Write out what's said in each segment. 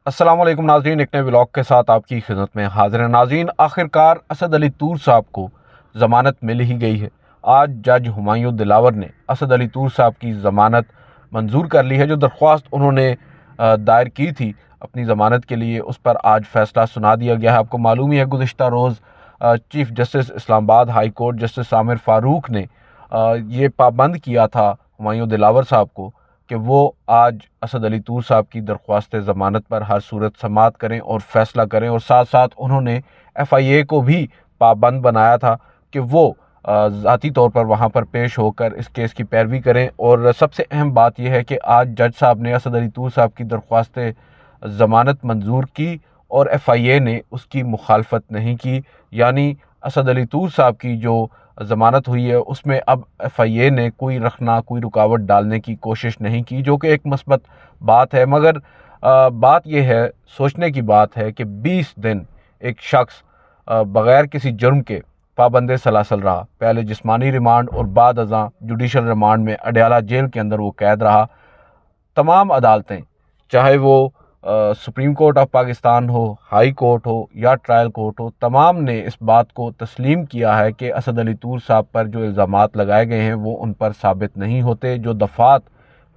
अस्सलाम वालेकुम नाज़रीन, एक नए व्लॉग के साथ आपकी खिदमत में हाजिर है। नाज़रीन, आखिरकार असद अली तूर साहब को ज़मानत मिल ही गई है। आज जज हुमायूं दिलावर ने असद अली तूर साहब की ज़मानत मंजूर कर ली है। जो दरख्वास्त उन्होंने दायर की थी अपनी ज़मानत के लिए, उस पर आज फ़ैसला सुना दिया गया है। आपको मालूम ही है, गुज़िश्ता रोज़ chief justice Islamabad high court justice Aamir Farooq ने ये पाबंद किया था हुमायूं दिलावर साहब को कि वो आज असद अली तूर साहब की दरख्वास्त ज़मानत पर हर सूरत समाअत करें और फ़ैसला करें। और साथ साथ उन्होंने FIA को भी पाबंद बनाया था कि वो ज़ाती तौर पर वहाँ पर पेश होकर इस केस की पैरवी करें। और सबसे अहम बात यह है कि आज जज साहब ने असद अली तूर साहब की दरख्वास्त ज़मानत मंजूर की और FIA ने उसकी मुखालफत नहीं की। यानी असद अली तूर साहब की जो ज़मानत हुई है उसमें अब FIA ने कोई रखना, कोई रुकावट डालने की कोशिश नहीं की, जो कि एक मस्बत बात है। मगर बात यह है, सोचने की बात है कि 20 दिन एक शख्स बग़ैर किसी जुर्म के पाबंद सलासल रहा। पहले जिस्मानी रिमांड और बाद अज़ां जुडिशल रिमांड में अडयाला जेल के अंदर वो कैद रहा। तमाम अदालतें, चाहे वो सुप्रीम कोर्ट ऑफ पाकिस्तान हो, हाई कोर्ट हो या ट्रायल कोर्ट हो, तमाम ने इस बात को तस्लीम किया है कि असद अली तूर साहब पर जो इल्ज़ामात लगाए गए हैं वो उन पर साबित नहीं होते। जो दफ़ात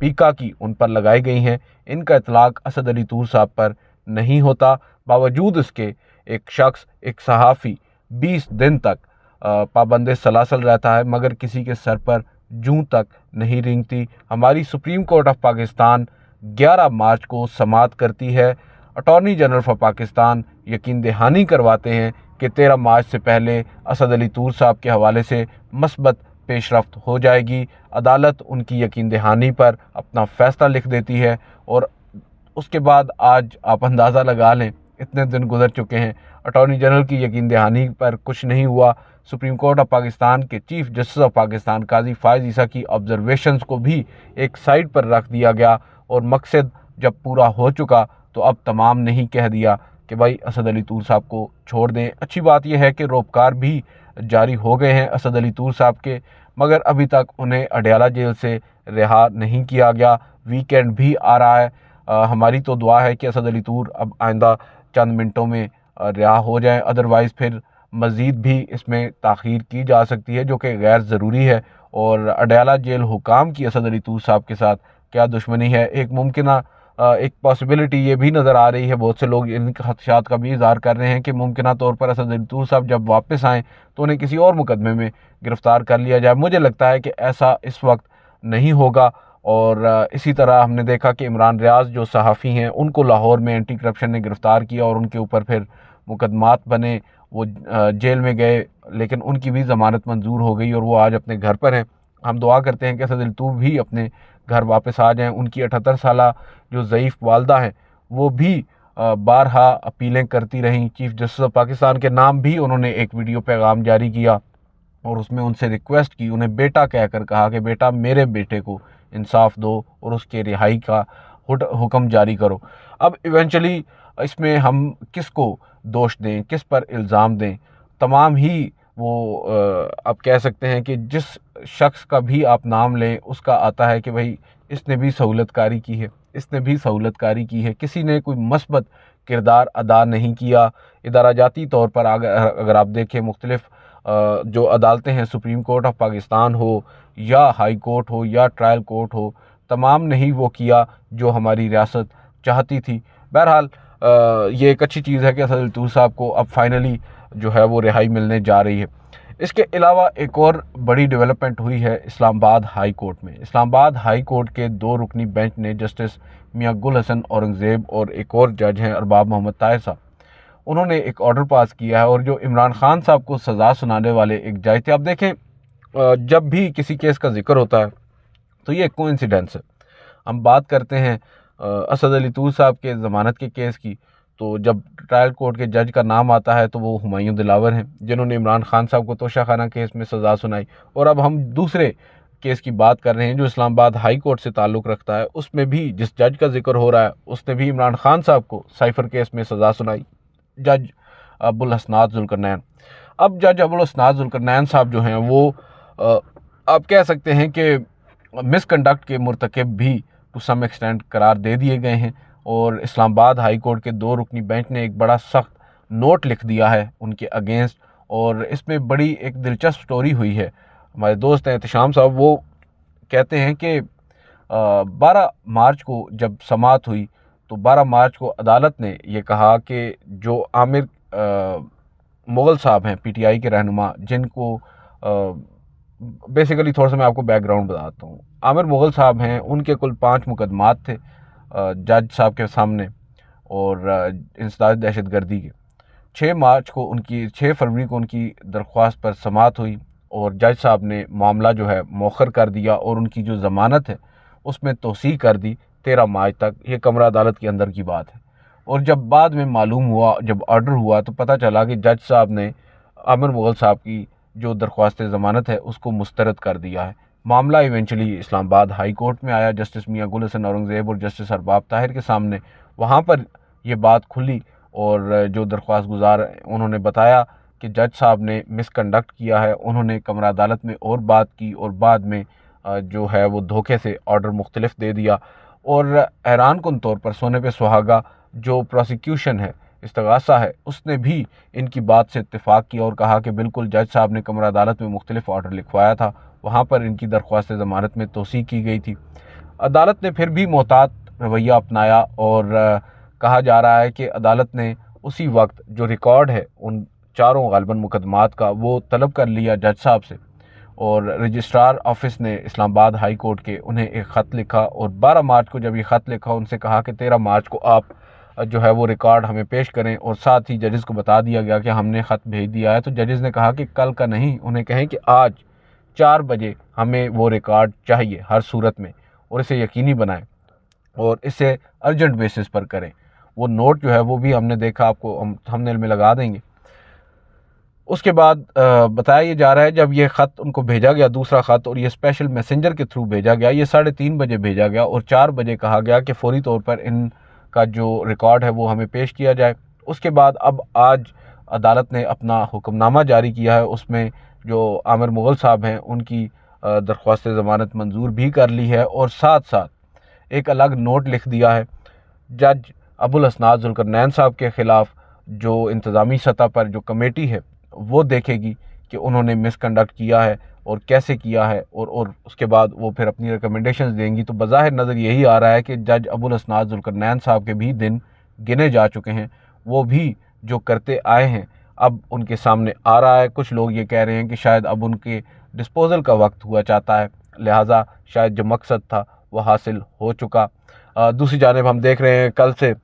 पीका की उन पर लगाई गई हैं, इनका इतलाक़ असद अली तूर साहब पर नहीं होता। बावजूद इसके एक शख्स, एक सहाफ़ी 20 दिन तक पाबंद सलासल रहता है, मगर किसी के सर पर जूं तक नहीं रेंगती। हमारी सुप्रीम कोर्ट ऑफ पाकिस्तान 11 मार्च को समाअत करती है। अटॉर्नी जनरल फॉर पाकिस्तान यकीन दहानी करवाते हैं कि 13 मार्च से पहले असद अली तूर साहब के हवाले से मस्बत पेशरफ्त हो जाएगी। अदालत उनकी यकीन दहानी पर अपना फ़ैसला लिख देती है और उसके बाद आज आप अंदाज़ा लगा लें, इतने दिन गुजर चुके हैं, अटॉर्नी जनरल की यकीन दहानी पर कुछ नहीं हुआ। सुप्रीम कोर्ट ऑफ पाकिस्तान के चीफ़ जस्टिस ऑफ पाकिस्तान काजी फ़ाइज़ ईसा की ऑब्जर्वेशंस को भी एक साइड पर रख दिया गया और मकसद जब पूरा हो चुका तो अब तमाम ने ही कह दिया कि भाई असद अली तूर साहब को छोड़ दें। अच्छी बात यह है कि रोपकार भी जारी हो गए हैं असद अली तूर साहब के, मगर अभी तक उन्हें अडयाला जेल से रिहा नहीं किया गया। वीकेंड भी आ रहा है। हमारी तो दुआ है कि असद अली तूर अब आइंदा चंद मिनटों में रिहा हो जाएं, अदरवाइज़ फिर मज़ीद भी इसमें ताख़ीर की जा सकती है, जो कि गैर ज़रूरी है। और अडयाला जेल हुकाम की असद अली तूर साहब के साथ क्या दुश्मनी है, एक मुमकिन एक पॉसिबिलिटी ये भी नज़र आ रही है। बहुत से लोग इन खदशात का भी इज़हार कर रहे हैं कि मुमकिन तौर पर असद अली तूर साहब जब वापस आएँ तो उन्हें किसी और मुकदमे में गिरफ़्तार कर लिया जाए। मुझे लगता है कि ऐसा इस वक्त नहीं होगा। और इसी तरह हमने देखा कि इमरान रियाज जो सहाफ़ी हैं, उनको लाहौर में एंटी करप्शन ने गिरफ़्तार किया और उनके ऊपर फिर मुकदमात बने, वो जेल में गए, लेकिन उनकी भी ज़मानत मंजूर हो गई और वो आज अपने घर पर हैं। हम दुआ करते हैं कि असद अली तूर भी अपने घर वापस आ जाएं। उनकी 78 साला जो ज़ईफ़ वालदा हैं, वो भी बारहा अपीलें करती रहीं। चीफ़ जस्टिस ऑफ पाकिस्तान के नाम भी उन्होंने एक वीडियो पैगाम जारी किया और उसमें उनसे रिक्वेस्ट की, उन्हें बेटा कहकर कहा कि बेटा मेरे बेटे को इंसाफ दो और उसके रिहाई का हुक्म जारी करो। अब इवेंचुअली इसमें हम किसको दोष दें, किस पर इल्ज़ाम दें? तमाम ही वो आप कह सकते हैं कि जिस शख्स का भी आप नाम लें उसका आता है कि भाई इसने भी सहूलतकारी की है, इसने भी सहूलतकारी की है। किसी ने कोई मस्बत किरदार अदा नहीं किया। इदाराजाती तौर पर अगर आप देखें, मुख्तलिफ़ जो अदालतें हैं, सुप्रीम कोर्ट ऑफ पाकिस्तान हो या हाई कोर्ट हो या ट्रायल कोर्ट हो, तमाम ने ही वो किया जो हमारी रियासत चाहती थी। बहरहाल ये एक अच्छी चीज़ है कि असद अली तूर साहब को अब फाइनली जो है वो रिहाई मिलने जा रही है। इसके अलावा एक और बड़ी डेवलपमेंट हुई है इस्लामाबाद हाई कोर्ट में। इस्लामाबाद हाई कोर्ट के 2 रुकनी बेंच ने जस्टिस मियां गुल हसन औरंगज़ेब और एक और जज हैं अरबाब मोहम्मद ताहिर साहब, उन्होंने एक ऑर्डर पास किया है और जो इमरान खान साहब को सज़ा सुनाने वाले एक जज थे। अब देखें, जब भी किसी केस का जिक्र होता है तो ये कोइंसिडेंस है। हम बात करते हैं असद अली तूर साहब के ज़मानत के केस की, तो जब ट्रायल कोर्ट के जज का नाम आता है तो वो हुमायूं दिलावर हैं, जिन्होंने इमरान खान साहब को तोशाखाना केस में सज़ा सुनाई। और अब हम दूसरे केस की बात कर रहे हैं जो इस्लामाबाद हाई कोर्ट से ताल्लुक़ रखता है। उसमें भी जिस जज का जिक्र हो रहा है उसने भी इमरान खान साहब को साइफ़र केस में सज़ा सुनाई, जज अबुल हसनात जुल्करनैन। अब जज अबुल हसनात जुल्करनैन साहब जो हैं वो आप कह सकते हैं कि मिसकंडक्ट के मुर्तकिब भी टू सम एक्सटेंट करार दे दिए गए हैं। और इस्लामाबाद हाई कोर्ट के 2 रुकनी बेंच ने एक बड़ा सख्त नोट लिख दिया है उनके अगेंस्ट। और इसमें बड़ी एक दिलचस्प स्टोरी हुई है। हमारे दोस्त हैं एहतशाम साहब, वो कहते हैं कि 12 मार्च को जब समाअत हुई तो 12 मार्च को अदालत ने ये कहा कि जो आमिर मुग़ल साहब हैं, पीटीआई के रहनुमा, जिनको बेसिकली थोड़ा सा मैं आपको बैकग्राउंड बताता हूँ। आमिर मुग़ल साहब हैं, उनके कुल 5 मुकदमात थे जज साहब के सामने और इंसदाद दहशतगर्दी के। 6 फरवरी को उनकी दरख्वास्त पर समाअत हुई और जज साहब ने मामला जो है मौखर कर दिया और उनकी जो ज़मानत है उसमें तोसी कर दी 13 मार्च तक। ये कमरा अदालत के अंदर की बात है। और जब बाद में मालूम हुआ, जब ऑर्डर हुआ, तो पता चला कि जज साहब ने आमिर मुग़ल साहब की जो दरख्वास्त ज़मानत है उसको मुस्तरद कर दिया है। मामला इवेंचुअली इस्लामाबाद हाई कोर्ट में आया, जस्टिस मियां गुल हसन औरंगज़ेब और जस्टिस अरबाब ताहिर के सामने। वहाँ पर यह बात खुली और जो दरख्वास्त गुजार उन्होंने बताया कि जज साहब ने मिसकंडक्ट किया है। उन्होंने कमरा अदालत में और बात की और बाद में जो है वो धोखे से ऑर्डर मुख्तलिफ दे दिया। और हैरान कुन तौर पर सोने पे सुहागा जो प्रोसिक्यूशन है, इस्तगासा है, उसने भी इनकी बात से इत्तेफाक किया और कहा कि बिल्कुल जज साहब ने कमरा अदालत में मुख्तलिफ ऑर्डर लिखवाया था, वहाँ पर इनकी दरख्वास्त ज़मानत में तोसी की गई थी। अदालत ने फिर भी मोहतात रवैया अपनाया और कहा जा रहा है कि अदालत ने उसी वक्त जो रिकॉर्ड है उन चारों गालिबन मुकदमात का वो तलब कर लिया जज साहब से। और रजिस्ट्रार ऑफिस ने इस्लामाबाद हाई कोर्ट के उन्हें एक ख़त लिखा और 12 मार्च को जब ये ख़त लिखा उनसे कहा कि 13 मार्च को आप जो है वो रिकॉर्ड हमें पेश करें। और साथ ही जजेस को बता दिया गया कि हमने ख़त भेज दिया है। तो जजेस ने कहा कि कल का नहीं, उन्हें कहें कि आज 4 बजे हमें वो रिकॉर्ड चाहिए हर सूरत में, और इसे यकीनी बनाएं और इसे अर्जेंट बेसिस पर करें। वो नोट जो है वो भी हमने देखा, आपको हम थंबनेल में लगा देंगे। उसके बाद बताया ये जा रहा है जब ये ख़त उनको भेजा गया, दूसरा ख़त, और ये स्पेशल मैसेंजर के थ्रू भेजा गया, ये 3:30 बजे भेजा गया और 4 बजे कहा गया कि फ़ौरी तौर पर इनका जो रिकॉर्ड है वो हमें पेश किया जाए। उसके बाद अब आज अदालत ने अपना हुक्मनामा जारी किया है, उसमें जो आमिर मुग़ल साहब हैं उनकी दरख्वास्त ज़मानत मंजूर भी कर ली है और साथ साथ एक अलग नोट लिख दिया है। जज अबुल हसनात ज़ुल्करनैन साहब के ख़िलाफ़ जो इंतज़ामी सतह पर जो कमेटी है वो देखेगी कि उन्होंने मिसकंडक्ट किया है और कैसे किया है, और उसके बाद वो फिर अपनी रिकमेंडेशंस देंगी। तो बज़ाहिर नज़र यही आ रहा है कि जज अबुल हसनात ज़ुल्करनैन साहब के भी दिन गिने जा चुके हैं। वो भी जो करते आए हैं अब उनके सामने आ रहा है। कुछ लोग ये कह रहे हैं कि शायद अब उनके डिस्पोजल का वक्त हुआ चाहता है, लिहाजा शायद जो मकसद था वो हासिल हो चुका। दूसरी जानिब हम देख रहे हैं कल से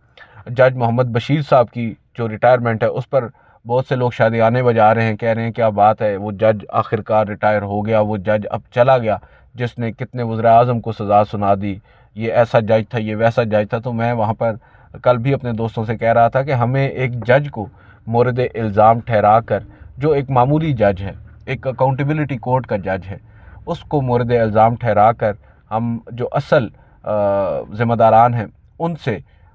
जज मोहम्मद बशीर साहब की जो रिटायरमेंट है उस पर बहुत से लोग शादियाने बजा रहे हैं, कह रहे हैं क्या बात है, वो जज आखिरकार रिटायर हो गया, वो जज अब चला गया जिसने कितने वज़ीर आज़म को सज़ा सुना दी, ये ऐसा जज था, ये वैसा जज था। तो मैं वहाँ पर कल भी अपने दोस्तों से कह रहा था कि हमें एक जज को मोरद इल्ज़ाम ठहरा कर, जो एक मामूली जज है, एक अकाउंटेबिलिटी कोर्ट का जज है, उसको मोरद इल्ज़ाम ठहरा कर हम जो असल ज़िम्मेदारान हैं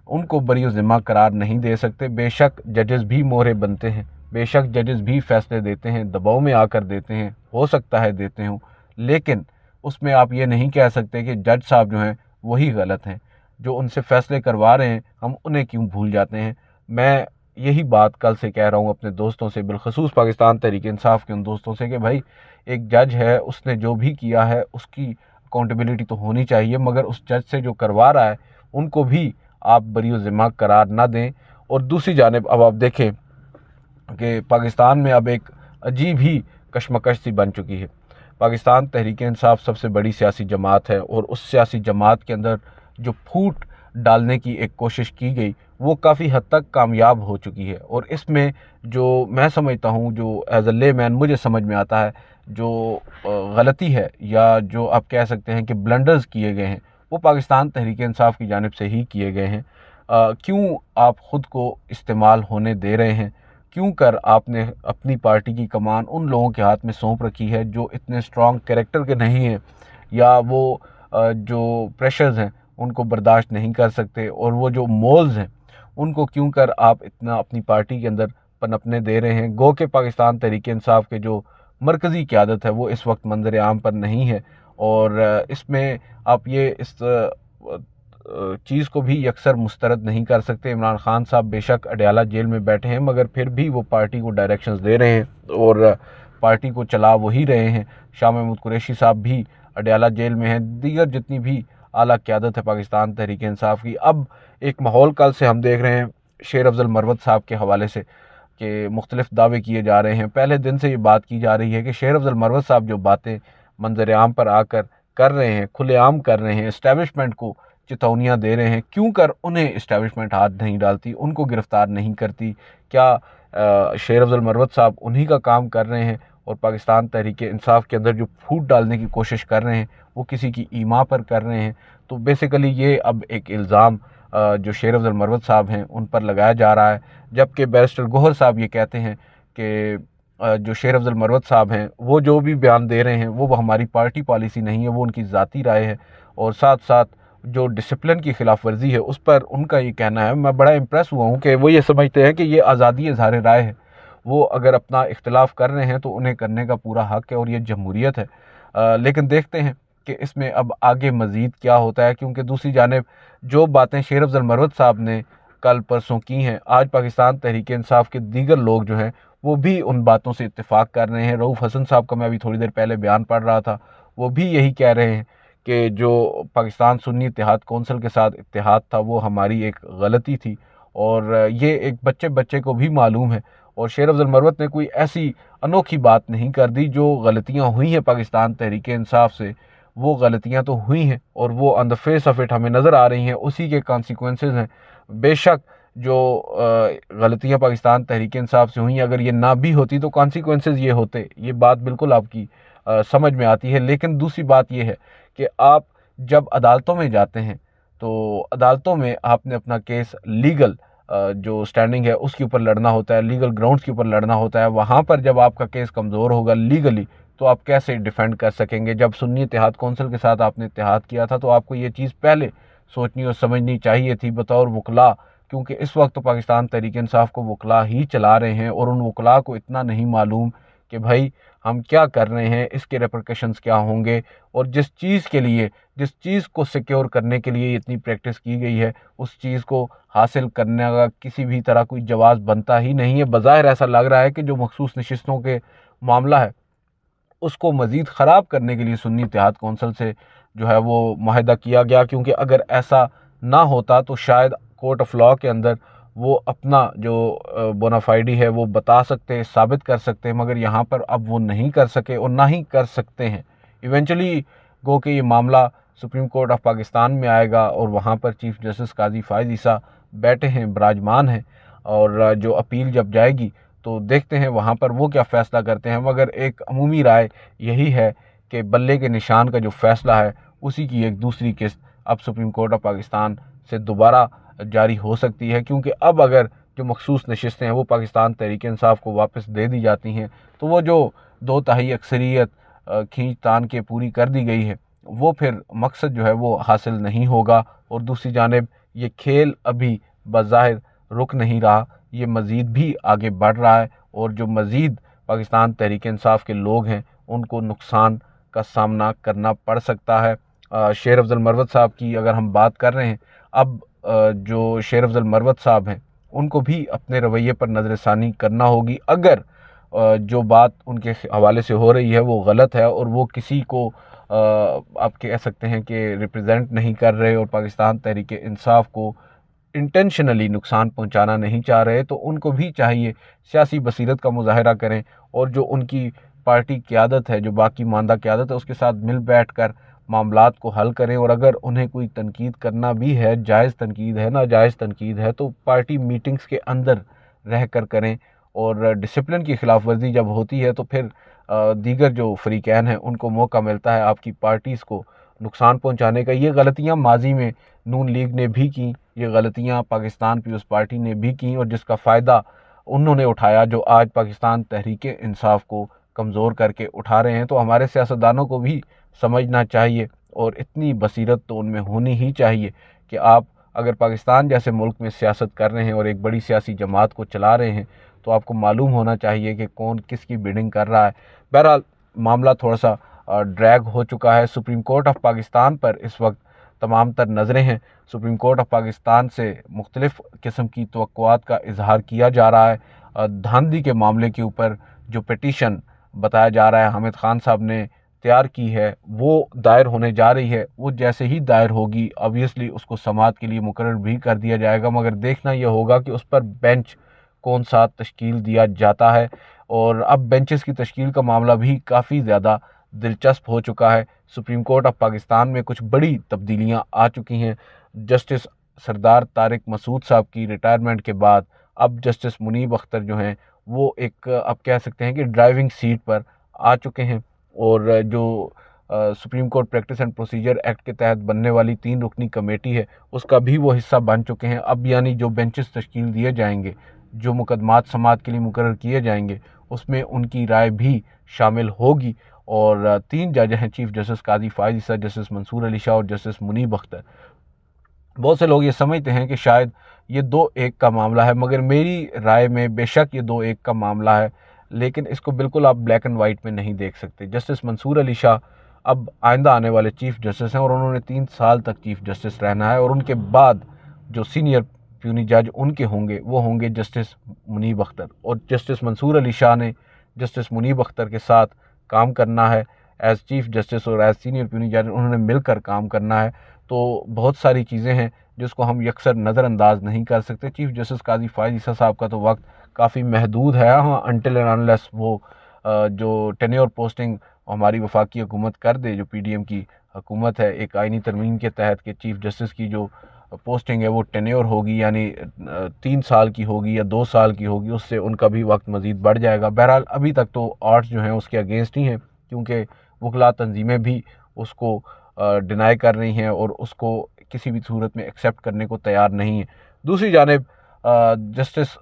उनको बरी ज़िम्मा करार नहीं दे सकते। बेशक जजेस भी मोहरे बनते हैं, बेशक जजेस भी फ़ैसले देते हैं, दबाव में आकर देते हैं, हो सकता है देते हों, लेकिन उसमें आप ये नहीं कह सकते कि जज साहब जो हैं वही गलत हैं, जो उनसे फ़ैसले करवा रहे हैं हम उन्हें क्यों भूल जाते हैं। मैं यही बात कल से कह रहा हूँ अपने दोस्तों से, बिलखसूस पाकिस्तान तहरीक इंसाफ के उन दोस्तों से, कि भाई एक जज है, उसने जो भी किया है उसकी अकाउंटेबिलिटी तो होनी चाहिए, मगर उस जज से जो करवा रहा है उनको भी आप बरी ज़िम्मा करार ना दें। और दूसरी जानिब अब आप देखें कि पाकिस्तान में अब एक अजीब ही कशमकश सी बन चुकी है। पाकिस्तान तहरीक इंसाफ सबसे बड़ी सियासी जमात है और उस सियासी जमात के अंदर जो फूट डालने की एक कोशिश की गई वो काफ़ी हद तक कामयाब हो चुकी है। और इसमें जो मैं समझता हूँ, जो एज अ ले मैन मुझे समझ में आता है, जो गलती है या जो आप कह सकते हैं कि ब्लंडर्स किए गए हैं वो पाकिस्तान तहरीक इंसाफ की जानिब से ही किए गए हैं। क्यों आप ख़ुद को इस्तेमाल होने दे रहे हैं, क्यों कर आपने अपनी पार्टी की कमान उन लोगों के हाथ में सौंप रखी है जो इतने स्ट्रॉन्ग कैरेक्टर के नहीं हैं, या वो जो प्रेशर्स हैं उनको बर्दाश्त नहीं कर सकते, और वो जो मोल्स हैं उनको क्यों कर आप इतना अपनी पार्टी के अंदर पनपने दे रहे हैं। गो के पाकिस्तान तहरीक इंसाफ के जो मरकज़ी क़यादत है वो इस वक्त मंजर आम पर नहीं है। और इसमें आप ये इस चीज़ को भी अक्सर मुस्तरद नहीं कर सकते। इमरान खान साहब बेशक अडयाला जेल में बैठे हैं, मगर फिर भी वो पार्टी को डायरेक्शंस दे रहे हैं और पार्टी को चला वही रहे हैं। शाह महमूद कुरैशी साहब भी अडयाला जेल में हैं, दीगर जितनी भी आला क़यादत है पाकिस्तान तहरीक इंसाफ की। अब एक माहौल कल से हम देख रहे हैं शेर अफजल मरवत साहब के हवाले से कि मुख्तलिफ दावे किए जा रहे हैं। पहले दिन से ये बात की जा रही है कि शेर अफजल मरवत साहब जो बातें मंजर आम पर आकर कर रहे हैं, खुलेआम कर रहे हैं, इस्टेब्लिशमेंट को चेतावनियाँ दे रहे हैं, क्यों कर उन्हें इस्टेब्लिशमेंट हाथ नहीं डालती, उनको गिरफ़्तार नहीं करती? क्या शेर अफजल मरवत साहब उन्हीं का काम कर रहे हैं और पाकिस्तान तहरीक इंसाफ के अंदर जो फूट डालने की कोशिश कर रहे हैं वो किसी की ईमा पर कर रहे हैं? तो बेसिकली ये अब एक इल्ज़ाम जो शेर अफजल मरवत साहब हैं उन पर लगाया जा रहा है, जबकि बैरिस्टर गोहर साहब ये कहते हैं कि जो शेर अफजल मरवत साहब हैं वो जो भी बयान दे रहे हैं वो हमारी पार्टी पॉलिसी नहीं है, वो उनकी ज़ाती राय है। और साथ साथ जो डिसिप्लिन की खिलाफ वर्जी है उस पर उनका ये कहना है, मैं बड़ा इम्प्रेस हुआ हूँ कि वो ये समझते हैं कि ये आज़ादी इज़हार राय है। वो अगर अपना इख्तिलाफ़ कर रहे हैं तो उन्हें करने का पूरा हक़ है और ये जमहूरियत है। लेकिन देखते हैं कि इसमें अब आगे मज़ीद क्या होता है, क्योंकि दूसरी जानिब जो बातें शेर अफजल मरवत साहब ने कल परसों की हैं, आज पाकिस्तान तहरीक इंसाफ के दीगर लोग जो हैं वो भी उन बातों से इत्तेफाक कर रहे हैं। रऊफ़ हसन साहब का मैं अभी थोड़ी देर पहले बयान पढ़ रहा था, वो भी यही कह रहे हैं कि जो पाकिस्तान सुन्नी इत्तेहाद कौंसिल के साथ इत्तेहाद था वो हमारी एक गलती थी और ये एक बच्चे बच्चे को भी मालूम है। और शेर अफजल मरवत ने कोई ऐसी अनोखी बात नहीं कर दी। जो गलतियाँ हुई हैं पाकिस्तान तहरीक इंसाफ से, वो गलतियाँ तो हुई हैं और वो on the face of it हमें नज़र आ रही हैं, उसी के कॉन्सिक्वेंसेस हैं। बेशक जो गलतियाँ पाकिस्तान तहरीक इंसाफ से हुई, अगर ये ना भी होती तो कॉन्सिक्वेंसेस ये होते, ये बात बिल्कुल आपकी समझ में आती है। लेकिन दूसरी बात ये है कि आप जब अदालतों में जाते हैं तो अदालतों में आपने अपना केस लीगल जो स्टैंडिंग है उसके ऊपर लड़ना होता है, लीगल ग्राउंड्स के ऊपर लड़ना होता है। वहाँ पर जब आपका केस कमज़ोर होगा लीगली तो आप कैसे डिफेंड कर सकेंगे? जब सुन्नी इत्तेहाद कौंसिल के साथ आपने इत्तेहाद किया था तो आपको ये चीज़ पहले सोचनी और समझनी चाहिए थी बतौर वकला, क्योंकि इस वक्त तो पाकिस्तान तहरीक इंसाफ को वकला ही चला रहे हैं और उन वकला को इतना नहीं मालूम कि भाई हम क्या कर रहे हैं, इसके रेपरकशंस क्या होंगे। और जिस चीज़ के लिए, जिस चीज़ को सिक्योर करने के लिए इतनी प्रैक्टिस की गई है, उस चीज़ को हासिल करने का किसी भी तरह कोई जवाज़ बनता ही नहीं है। बज़ाहिर ऐसा लग रहा है कि जो मखसूस नशिस्तों के मामला है उसको मज़ीद ख़राब करने के लिए सुन्नी इत्तेहाद कौंसिल से जो है वो माहिदा किया गया, क्योंकि अगर ऐसा ना होता तो शायद कोर्ट ऑफ लॉ के अंदर वो अपना जो बोनाफाइडी है वो बता सकते, साबित कर सकते हैं, मगर यहाँ पर अब वो नहीं कर सके और ना ही कर सकते हैं। इवेंचुअली गो कि ये मामला सुप्रीम कोर्ट ऑफ पाकिस्तान में आएगा और वहाँ पर चीफ़ जस्टिस काजी फ़ाइज़ ईसा बैठे हैं, विराजमान हैं, और जो अपील जब जाएगी तो देखते हैं वहाँ पर वो क्या फ़ैसला करते हैं। मगर एक अमूमी राय यही है कि बल्ले के निशान का जो फ़ैसला है उसी की एक दूसरी किस्त अब सुप्रीम कोर्ट ऑफ पाकिस्तान से दोबारा जारी हो सकती है, क्योंकि अब अगर जो मखसूस नशिस्तें हैं वो पाकिस्तान तहरीक इंसाफ को वापस दे दी जाती हैं तो वो जो 2/3 अक्सरियत खींच तान के पूरी कर दी गई है वो फिर मकसद जो है वो हासिल नहीं होगा। और दूसरी जानिब ये खेल अभी बज़ाहिर रुक नहीं रहा, ये मज़ीद भी आगे बढ़ रहा है और जो मज़ीद पाकिस्तान तहरीक इंसाफ के लोग हैं उनको नुकसान का सामना करना पड़ सकता है। शेर अफजल मरवत साहब की अगर हम बात कर रहे हैं, अब जो शेर अफजल मरवत साहब हैं उनको भी अपने रवैये पर नज़रसानी करना होगी। अगर जो बात उनके हवाले से हो रही है वो गलत है और वो किसी को आप कह सकते हैं कि रिप्रेजेंट नहीं कर रहे और पाकिस्तान तहरीक इंसाफ को इंटेंशनली नुकसान पहुंचाना नहीं चाह रहे, तो उनको भी चाहिए सियासी बसीरत का मुजाहरा करें और जो उनकी पार्टी क़यादत है, जो बाकी मानदा क़यादत है, उसके साथ मिल बैठ कर मामलात को हल करें। और अगर उन्हें कोई तनकीद करना भी है, जायज़ तनकीद है, नाजायज़ तनकीद है, तो पार्टी मीटिंग्स के अंदर रह कर करें। और डिसिप्लिन की खिलाफ वर्जी जब होती है तो फिर दीगर जो फ़रीक़ैन हैं उनको मौका मिलता है आपकी पार्टीज़ को नुकसान पहुंचाने का। ये गलतियां माजी में नून लीग ने भी की, ये गलतियां पाकिस्तान पीपल्स पार्टी ने भी की और जिसका फ़ायदा उन्होंने उठाया, जो आज पाकिस्तान तहरीक इंसाफ को कमज़ोर करके उठा रहे हैं। तो हमारे सियासतदानों को भी समझना चाहिए और इतनी बसीरत तो उनमें होनी ही चाहिए कि आप अगर पाकिस्तान जैसे मुल्क में सियासत कर रहे हैं और एक बड़ी सियासी जमात को चला रहे हैं तो आपको मालूम होना चाहिए कि कौन किसकी बिडिंग कर रहा है। बहरहाल मामला थोड़ा सा ड्रैग हो चुका है। सुप्रीम कोर्ट ऑफ पाकिस्तान पर इस वक्त तमाम तर नज़रें हैं। सुप्रीम कोर्ट ऑफ पाकिस्तान से मुख्तलिफ़ किस्म की तवक्कुआत का इजहार किया जा रहा है। धांधली के मामले के ऊपर जो पिटीशन बताया जा रहा है हामिद खान साहब ने तैयार की है वो दायर होने जा रही है। वो जैसे ही दायर होगी ऑब्वियसली उसको समाअत के लिए मुकर्रर भी कर दिया जाएगा, मगर देखना यह होगा कि उस पर बेंच कौन सा तश्कील दिया जाता है। और अब बेंचेस की तश्कील का मामला भी काफ़ी ज़्यादा दिलचस्प हो चुका है। सुप्रीम कोर्ट ऑफ पाकिस्तान में कुछ बड़ी तब्दीलियां आ चुकी हैं। जस्टिस सरदार तारिक मसूद साहब की रिटायरमेंट के बाद अब जस्टिस मुनीब अख्तर जो हैं वो एक अब कह सकते हैं कि ड्राइविंग सीट पर आ चुके हैं। और जो supreme court practice and procedure act के तहत बनने वाली 3 रुकनी कमेटी है उसका भी वो हिस्सा बन चुके हैं। अब यानी जो बेंचेस तश्कील दिए जाएंगे, जो मुकदमात समाअत के लिए मुकर्रर किए जाएंगे, उसमें उनकी राय भी शामिल होगी। और 3 जज हैं, चीफ जस्टिस काजी फायज ईसा, जस्टिस मंसूर अली शाह और जस्टिस मुनीब अख्तर। बहुत से लोग ये समझते हैं कि शायद ये 2-1 का मामला है, मगर मेरी राय में बेशक ये 2-1 का मामला है, लेकिन इसको बिल्कुल आप ब्लैक एंड वाइट में नहीं देख सकते। जस्टिस मंसूर अली शाह अब आइंदा आने वाले चीफ जस्टिस हैं और उन्होंने 3 साल तक चीफ जस्टिस रहना है। और उनके बाद जो सीनियर प्यूनी जज उनके होंगे वो होंगे जस्टिस मुनीब अख्तर। और जस्टिस मंसूर अली शाह ने जस्टिस मुनीब अख्तर के साथ काम करना है एज़ चीफ जस्टिस और एज़ सीनियर प्यूनी जज, उन्होंने मिलकर काम करना है। तो बहुत सारी चीज़ें हैं जिसको हम यकसर नज़रअंदाज नहीं कर सकते। चीफ जस्टिस काजी फायज ईसा साहब का तो वक्त काफ़ी महदूद है, हाँ, अनटिल एंड अनलेस वो जो टेन्योर पोस्टिंग हमारी वफाकी हुकूमत कर दे, जो PDM की हुकूमत है, एक आइनी तरमीम के तहत कि चीफ जस्टिस की जो पोस्टिंग है वो टेन्योर होगी, यानी 3 साल की होगी या 2 साल की होगी, उससे उनका भी वक्त मज़ीद बढ़ जाएगा। बहरहाल अभी तक तो आर्ट्स जो हैं उसके अगेंस्ट ही हैं, क्योंकि वकला तंजीमें भी उसको डिनाई कर रही हैं और उसको किसी भी सूरत में एक्सेप्ट करने को तैयार नहीं है। दूसरी जानिब जस्टिस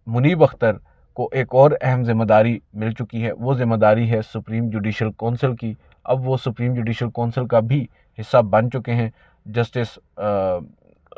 मुनीब अख्तर को एक और अहम ज़िम्मेदारी मिल चुकी है, वो ज़िम्मेदारी है सुप्रीम जुडिशल कौंसिल की। अब वो सुप्रीम जुडिशल कौंसिल का भी हिस्सा बन चुके हैं जस्टिस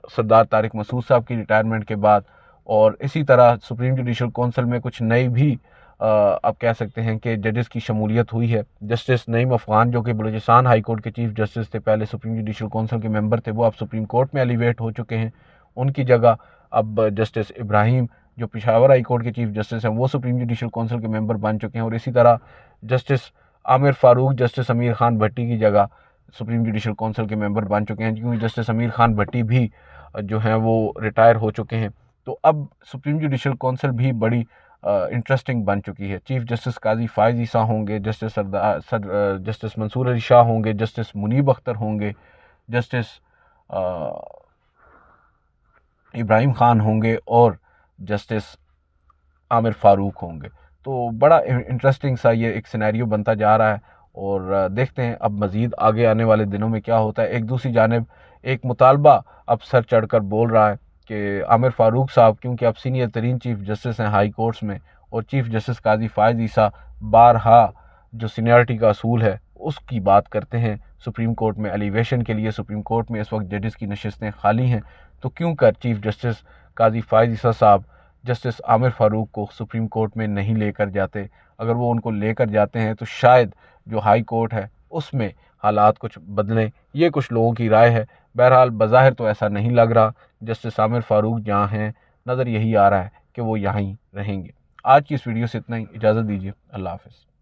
सरदार तारिक मसूद साहब की रिटायरमेंट के बाद। और इसी तरह सुप्रीम जुडिशल कौंसिल में कुछ नई भी आप कह सकते हैं कि जजेस की शमूलियत हुई है। जस्टिस नईम अफ़गान जो कि बलूचिस्तान हाई कोर्ट के चीफ जस्टिस थे, पहले सुप्रीम जुडिशल कौंसिल के मेंबर थे, वो अब सुप्रीम कोर्ट में एलिवेट हो चुके हैं। उनकी जगह अब जस्टिस इब्राहिम जो पेशावर हाई कोर्ट के चीफ जस्टिस हैं वो सुप्रीम जुडिशल कौंसिल के मेंबर बन चुके हैं। और इसी तरह जस्टिस आमिर फ़ारूक जस्टिस अमीर खान भट्टी की जगह सुप्रीम जुडिशल कौंसिल के मेंबर बन चुके हैं, क्योंकि जस्टिस अमीर खान भट्टी भी जो हैं वो रिटायर हो चुके हैं। तो अब सुप्रीम जुडिशल कौंसिल भी बड़ी इंटरेस्टिंग बन चुकी है। चीफ जस्टिस काजी फायज ईसा होंगे, जस्टिस मंसूर अली शाह होंगे, जस्टिस मुनीब अख्तर होंगे, जस्टिस इब्राहिम खान होंगे और जस्टिस आमिर फ़ारूक होंगे। तो बड़ा इंटरेस्टिंग सा ये एक सिनेरियो बनता जा रहा है और देखते हैं अब मज़ीद आगे आने वाले दिनों में क्या होता है। एक दूसरी जानिब एक मुतालबा अब सर चढ़कर बोल रहा है कि आमिर फ़ारूक साहब, क्योंकि अब सीनियर तरीन चीफ जस्टिस हैं हाई कोर्ट्स में, और चीफ जस्टिस काजी फायज ईसा बारहा जो सीनियरिटी का असूल है उसकी बात करते हैं सुप्रीम कोर्ट में एलिवेशन के लिए। सुप्रीम कोर्ट में इस वक्त जजेस की नशिस्तें खाली हैं, तो क्यों कर चीफ जस्टिस काजी फायज ईसा साहब जस्टिस आमिर फ़ारूक को सुप्रीम कोर्ट में नहीं लेकर जाते। अगर वो उनको लेकर जाते हैं तो शायद जो हाई कोर्ट है उसमें हालात कुछ बदलें, ये कुछ लोगों की राय है। बहरहाल बज़ाहिर तो ऐसा नहीं लग रहा। जस्टिस आमिर फ़ारूक जहाँ हैं, नज़र यही आ रहा है कि वो यहाँ ही रहेंगे। आज की इस वीडियो से इतना ही, इजाज़त दीजिए, अल्लाह हाफ़िज़।